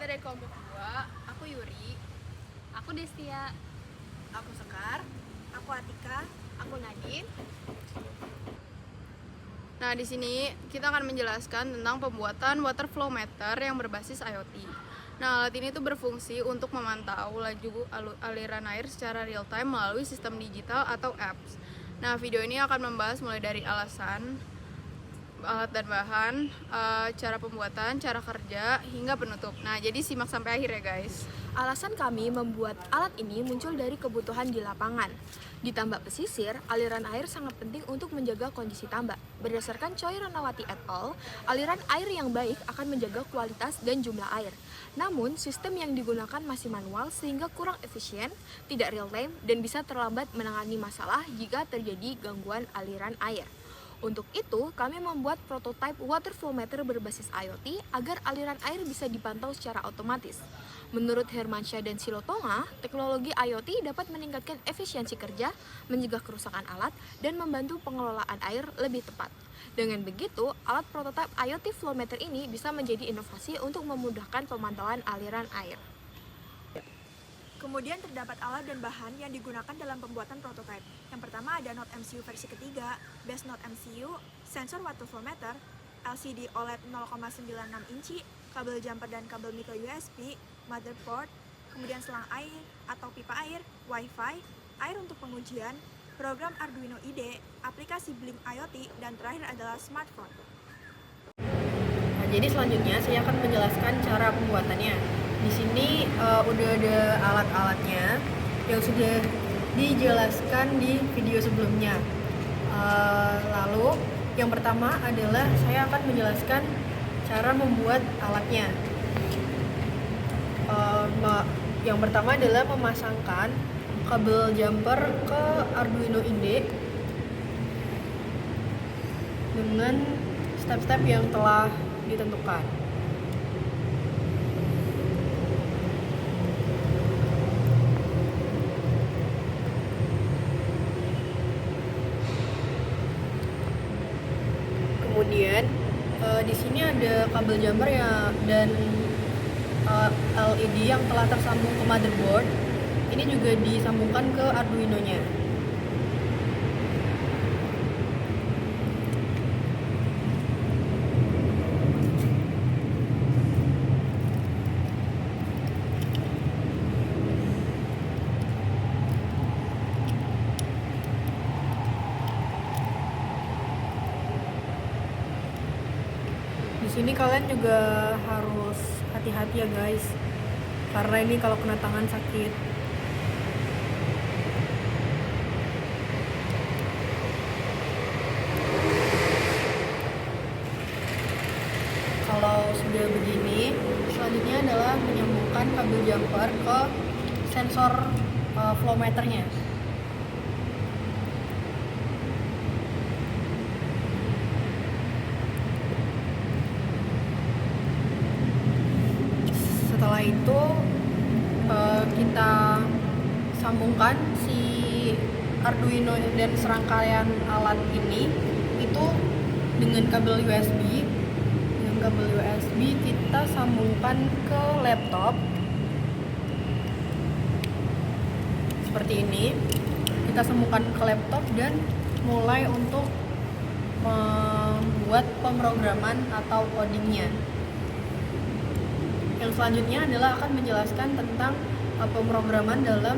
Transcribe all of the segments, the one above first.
Kita dari kelompok 2, aku Yuri, Aku Destia. Aku Sekar. Aku Atika. aku Nadine. Nah, di sini kita akan menjelaskan tentang pembuatan water flow meter yang berbasis IoT. Nah, alat ini tuh berfungsi untuk memantau laju aliran air secara real time melalui sistem digital atau apps. Nah, video ini akan membahas mulai dari alasan, alat dan bahan, cara pembuatan, cara kerja, hingga penutup. Nah, jadi simak sampai akhir ya guys. Alasan kami membuat alat ini muncul dari kebutuhan di lapangan. Di tambak pesisir, aliran air sangat penting untuk menjaga kondisi tambak. Berdasarkan Choi Ranawati et al., aliran air yang baik akan menjaga kualitas dan jumlah air. Namun, sistem yang digunakan masih manual sehingga kurang efisien, tidak real time, dan bisa terlambat menangani masalah jika terjadi gangguan aliran air. Untuk itu, kami membuat prototipe water flow meter berbasis IoT agar aliran air bisa dipantau secara otomatis. Menurut Hermansyah dan Silotonga, teknologi IoT dapat meningkatkan efisiensi kerja, mencegah kerusakan alat, dan membantu pengelolaan air lebih tepat. Dengan begitu, alat prototipe IoT flow meter ini bisa menjadi inovasi untuk memudahkan pemantauan aliran air. Kemudian terdapat alat dan bahan yang digunakan dalam pembuatan prototipe. Yang pertama ada Node MCU versi ketiga, base Node MCU, sensor water flow meter, LCD OLED 0,96 inci, kabel jumper dan kabel micro USB, motherboard, kemudian selang air atau pipa air, wifi, air untuk pengujian, program Arduino IDE, aplikasi Blink IoT, dan terakhir adalah smartphone. Nah, jadi selanjutnya saya akan menjelaskan cara pembuatannya. Di sini udah ada alat-alatnya yang sudah dijelaskan di video sebelumnya. Lalu yang pertama adalah saya akan menjelaskan cara membuat alatnya. Yang pertama adalah memasangkan kabel jumper ke Arduino IDE dengan step-step yang telah ditentukan. Kemudian di sini ada kabel jumper ya dan LED yang telah tersambung ke motherboard. Ini juga disambungkan ke Arduino-nya. Di sini kalian juga harus hati-hati ya guys, karena ini kalau kena tangan sakit. Kalau sudah begini, selanjutnya adalah menyambungkan kabel jumper ke sensor flow meternya. Setelah itu kita sambungkan si Arduino dan serangkaian alat ini itu dengan kabel USB. Dengan kabel USB kita sambungkan ke laptop seperti ini. Kita sambungkan ke laptop dan mulai untuk membuat pemrograman atau codingnya. Yang selanjutnya adalah akan menjelaskan tentang pemrograman dalam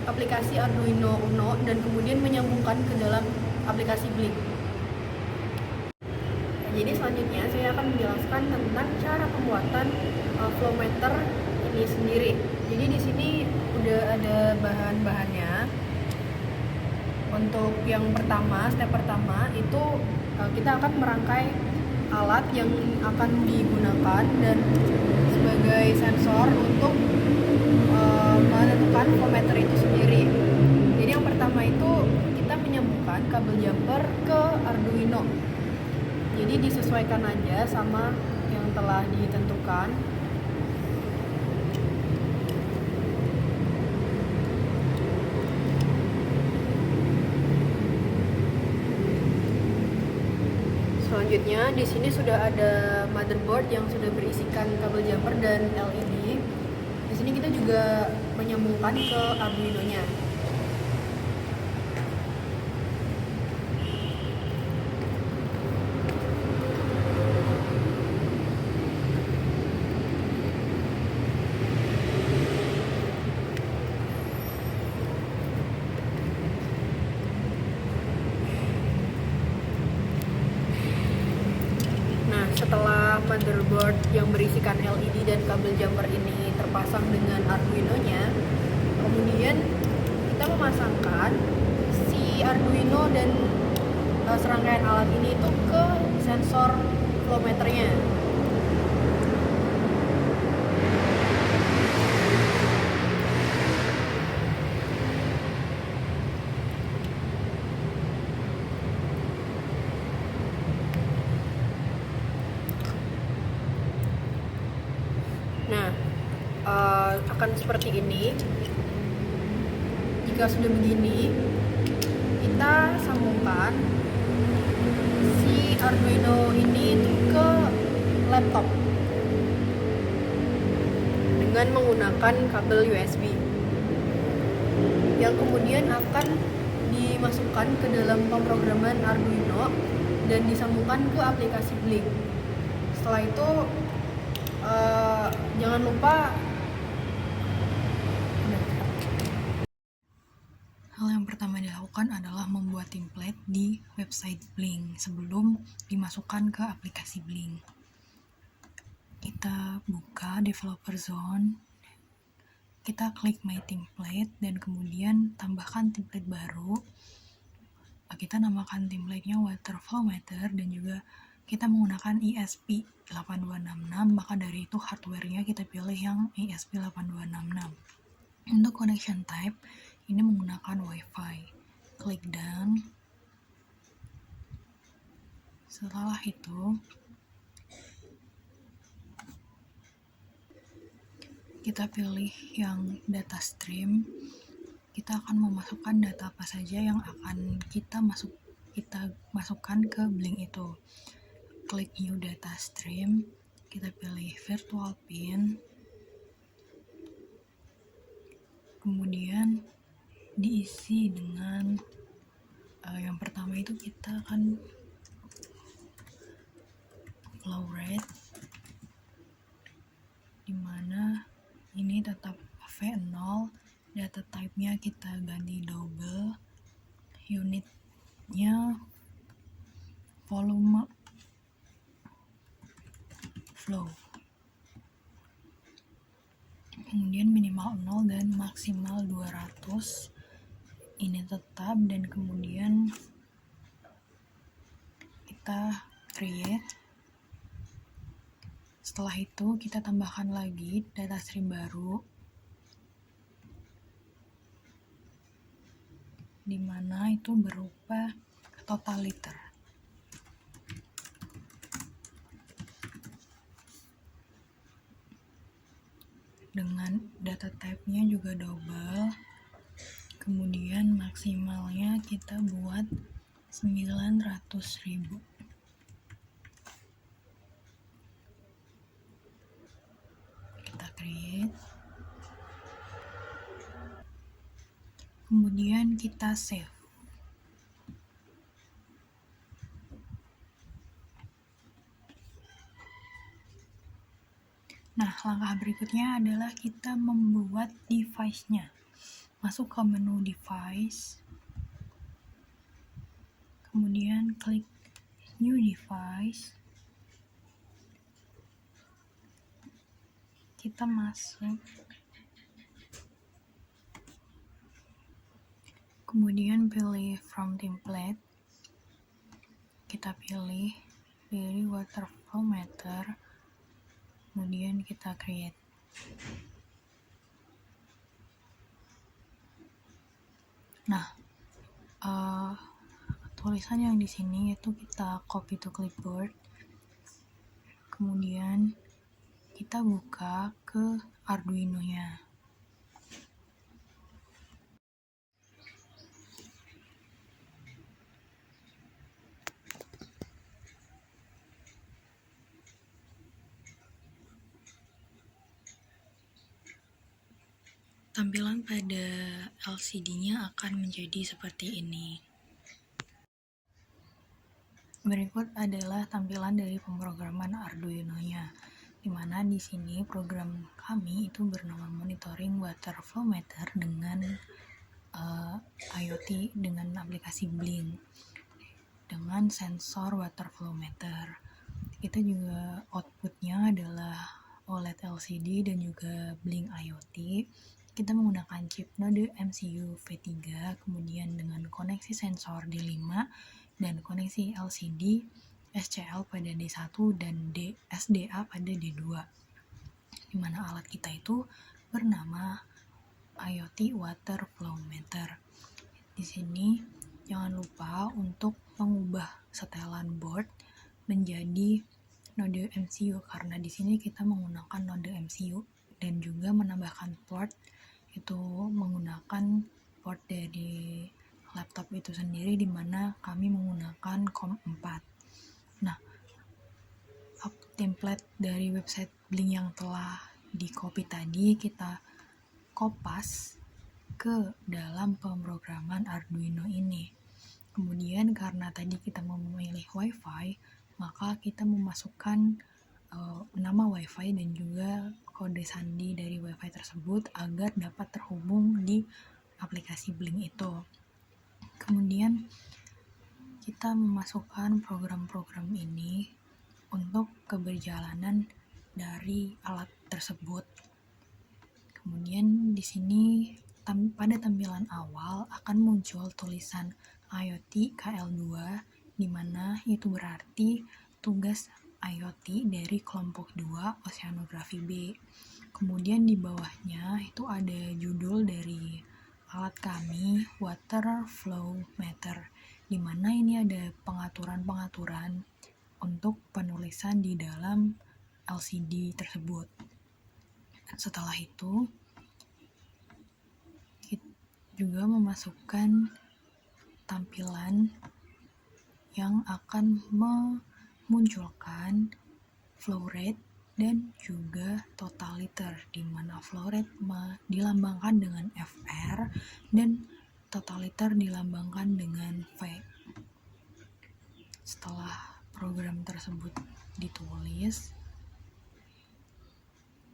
aplikasi Arduino Uno dan kemudian menyambungkan ke dalam aplikasi Blink. Jadi selanjutnya saya akan menjelaskan tentang cara pembuatan flow meter ini sendiri. Jadi di sini udah ada bahan-bahannya. Untuk yang pertama, step pertama itu kita akan merangkai alat yang akan digunakan dan sebagai sensor untuk menentukan flow meter itu sendiri. Jadi yang pertama itu kita menyambungkan kabel jumper ke Arduino. Jadi disesuaikan aja sama yang telah ditentukan. selanjutnya di sini sudah ada motherboard yang sudah berisikan kabel jumper dan LED. Di sini kita juga menyambungkan ke Arduino-nya. Setelah motherboard yang berisikan LED dan kabel jumper ini terpasang dengan Arduino-nya, kemudian kita memasangkan si Arduino dan serangkaian alat ini itu ke sensor flow meternya. Nah, akan seperti ini. Jika sudah begini, kita sambungkan si Arduino ini ke laptop dengan menggunakan kabel USB yang kemudian akan dimasukkan ke dalam pemrograman Arduino dan disambungkan ke aplikasi Blink. Setelah itu jangan lupa hal yang pertama dilakukan adalah membuat template di website Blink sebelum dimasukkan ke aplikasi Blink. Kita buka developer zone, kita klik my template dan kemudian tambahkan template baru. Kita namakan templatenya water flow meter dan juga kita menggunakan ESP8266, maka dari itu hardware-nya kita pilih yang ESP8266. Untuk connection type, ini menggunakan Wi-Fi. Klik done. Setelah itu, kita pilih yang data stream. Kita akan memasukkan data apa saja yang akan kita masukkan ke Blink itu. Klik new data stream, kita pilih virtual pin, kemudian diisi dengan yang pertama itu kita akan flow rate, dimana ini tetap V0, data type-nya kita ganti double, unitnya volume flow, kemudian minimal 0 dan maksimal 200 ini tetap, dan kemudian kita create. Setelah itu kita tambahkan lagi data stream baru dimana itu berupa total liter. Dengan data type-nya juga double, kemudian maksimalnya kita buat 900.000. Kita create, kemudian kita save. Nah, langkah berikutnya adalah kita membuat device-nya. Masuk ke menu device, kemudian klik new device. Kita masuk, kemudian pilih from template, kita pilih water flow meter, kemudian kita create. Nah, tulisan yang di sini itu kita copy to clipboard, kemudian kita buka ke Arduino-nya. Tampilan pada LCD-nya akan menjadi seperti ini. Berikut adalah tampilan dari pemrograman Arduino-nya, di mana di sini program kami itu bernama Monitoring Water Flow Meter dengan IoT dengan aplikasi Blink dengan sensor water flow meter. Kita juga outputnya adalah OLED LCD dan juga Blink IoT. Kita menggunakan chip node MCU V3, kemudian dengan koneksi sensor D5 dan koneksi LCD SCL pada D1 dan SDA pada D2, di mana alat kita itu bernama IoT Water Flow Meter. Di sini jangan lupa untuk mengubah setelan board menjadi node MCU, karena di sini kita menggunakan node MCU, dan juga menambahkan port itu menggunakan port dari laptop itu sendiri, di mana kami menggunakan COM4. Nah, template dari website Blink yang telah di copy tadi kita kopas ke dalam pemrograman Arduino ini. Kemudian karena tadi kita memilih WiFi, maka kita memasukkan nama WiFi dan juga kode sandi dari WiFi tersebut agar dapat terhubung di aplikasi Blink itu. Kemudian kita memasukkan program-program ini untuk keberjalanan dari alat tersebut. Kemudian di sini pada tampilan awal akan muncul tulisan IoT KL2, di mana itu berarti tugas IoT dari kelompok 2 Oceanografi B. Kemudian di bawahnya itu ada judul dari alat kami, Water Flow Meter, di mana ini ada pengaturan-pengaturan untuk penulisan di dalam LCD tersebut. Setelah itu kita juga memasukkan tampilan yang akan memunculkan flow rate dan juga total liter, di mana flow rate dilambangkan dengan FR dan total liter dilambangkan dengan V. Setelah program tersebut ditulis,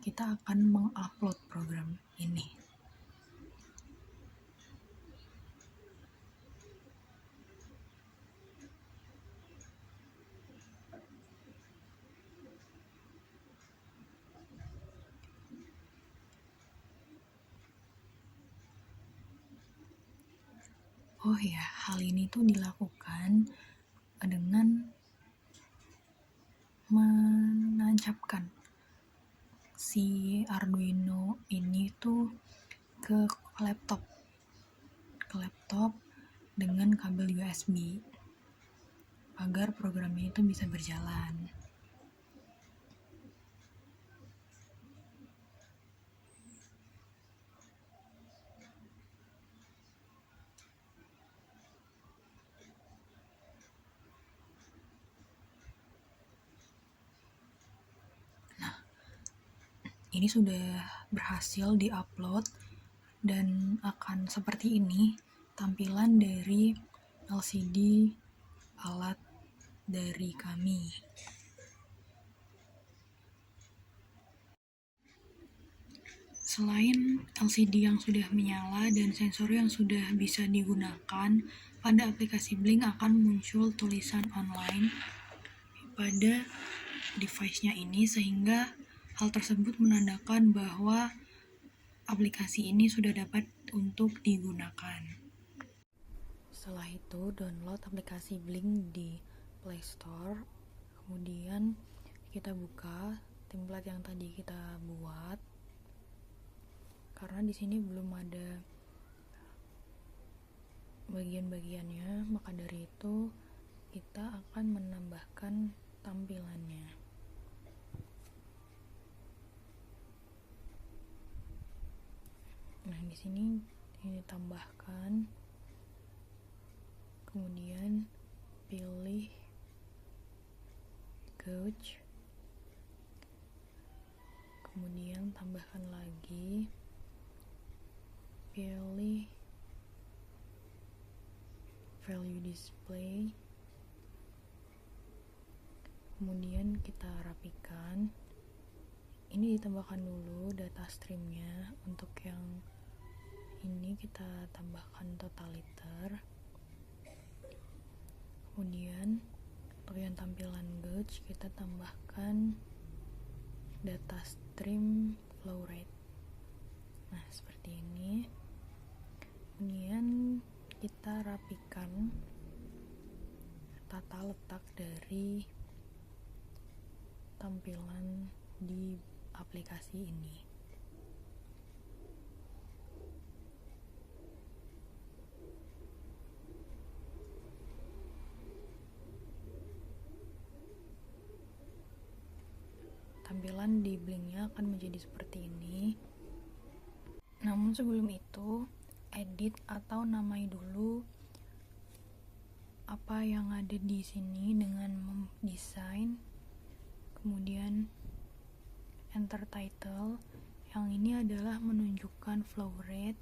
kita akan mengupload program ini. Oh ya, hal ini tuh dilakukan dengan menancapkan si Arduino ini tuh ke laptop dengan kabel USB agar programnya itu bisa berjalan. Ini sudah berhasil diupload dan akan seperti ini tampilan dari LCD alat dari kami. Selain LCD yang sudah menyala dan sensor yang sudah bisa digunakan, pada aplikasi Blink akan muncul tulisan online pada device-nya ini, sehingga hal tersebut menandakan bahwa aplikasi ini sudah dapat untuk digunakan. Setelah itu, download aplikasi Blink di Play Store. Kemudian kita buka template yang tadi kita buat. Karena di sini belum ada bagian-bagiannya, maka dari itu kita akan menambahkan tampilannya. Nah, di sini ditambahkan, kemudian pilih gauge, kemudian tambahkan lagi, pilih value display, kemudian kita rapikan. Ini ditambahkan dulu data streamnya. Untuk yang ini kita tambahkan total liter. Kemudian untuk yang tampilan gauge kita tambahkan data stream flow rate. Nah, seperti ini. Kemudian kita rapikan tata letak dari tampilan di aplikasi ini. Tampilan di blinknya akan menjadi seperti ini. Namun sebelum itu, edit atau namai dulu apa yang ada di sini dengan mendesain, kemudian enter title. Yang ini adalah menunjukkan flow rate,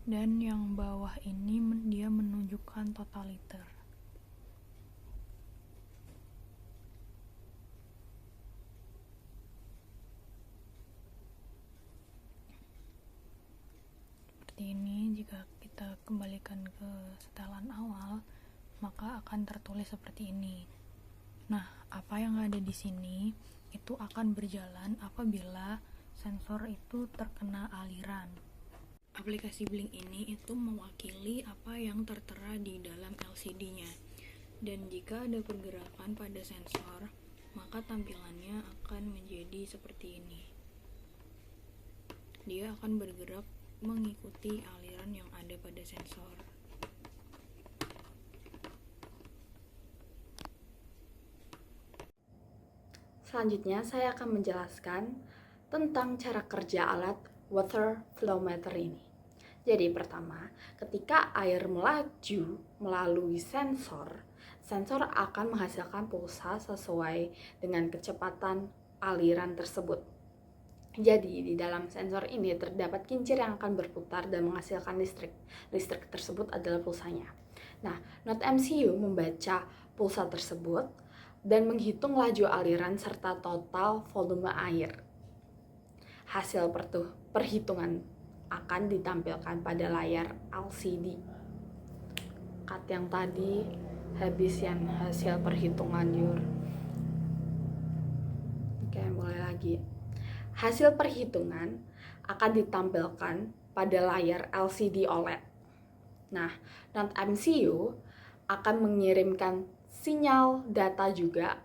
dan yang bawah ini dia menunjukkan total liter. Seperti ini. Jika kita kembalikan ke setelan awal, maka akan tertulis seperti ini. Nah, apa yang ada di sini itu akan berjalan apabila sensor itu terkena aliran. Aplikasi Blink ini itu mewakili apa yang tertera di dalam LCD-nya. Dan jika ada pergerakan pada sensor, maka tampilannya akan menjadi seperti ini. Dia akan bergerak mengikuti aliran yang ada pada sensor. Selanjutnya saya akan menjelaskan tentang cara kerja alat water flow meter ini. Jadi pertama, ketika air melaju melalui sensor, sensor akan menghasilkan pulsa sesuai dengan kecepatan aliran tersebut. Jadi di dalam sensor ini terdapat kincir yang akan berputar dan menghasilkan listrik. Listrik tersebut adalah pulsanya. Nah, Node MCU membaca pulsa tersebut dan menghitung laju aliran serta total volume air. Hasil perhitungan akan ditampilkan pada layar LCD. Cut yang tadi habis yang hasil perhitungan Yur. Oke, mulai lagi. Hasil perhitungan akan ditampilkan pada layar LCD OLED. Nah, Node MCU akan mengirimkan sinyal data juga.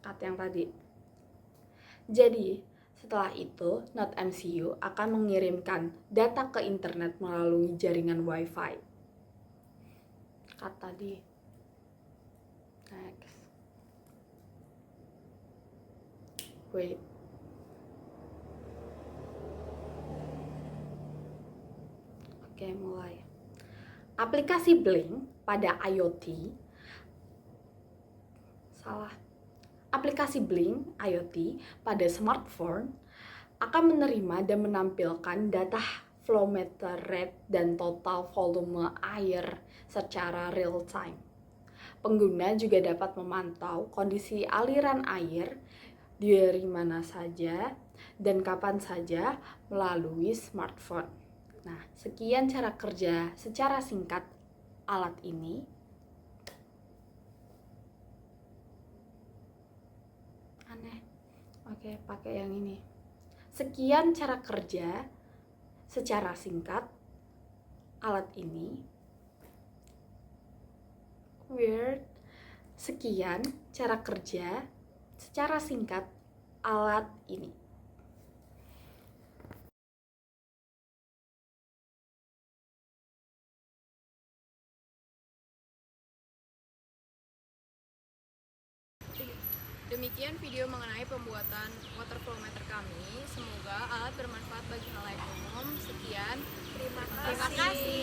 Cut yang tadi. Jadi, setelah itu, Node MCU akan mengirimkan data ke internet melalui jaringan Wi-Fi. Cut tadi. Next. Wait. Oke, mulai. Aplikasi Blink pada IoT Aplikasi Blink IoT pada smartphone akan menerima dan menampilkan data flow meter rate dan total volume air secara real time. Pengguna juga dapat memantau kondisi aliran air dari mana saja dan kapan saja melalui smartphone. Nah, sekian cara kerja secara singkat alat ini. Aneh. Oke, pakai yang ini. Sekian cara kerja secara singkat alat ini. Weird. Sekian cara kerja secara singkat alat ini. Demikian video mengenai pembuatan water flow meter kami. Semoga alat bermanfaat bagi halayak umum. Sekian. Terima kasih.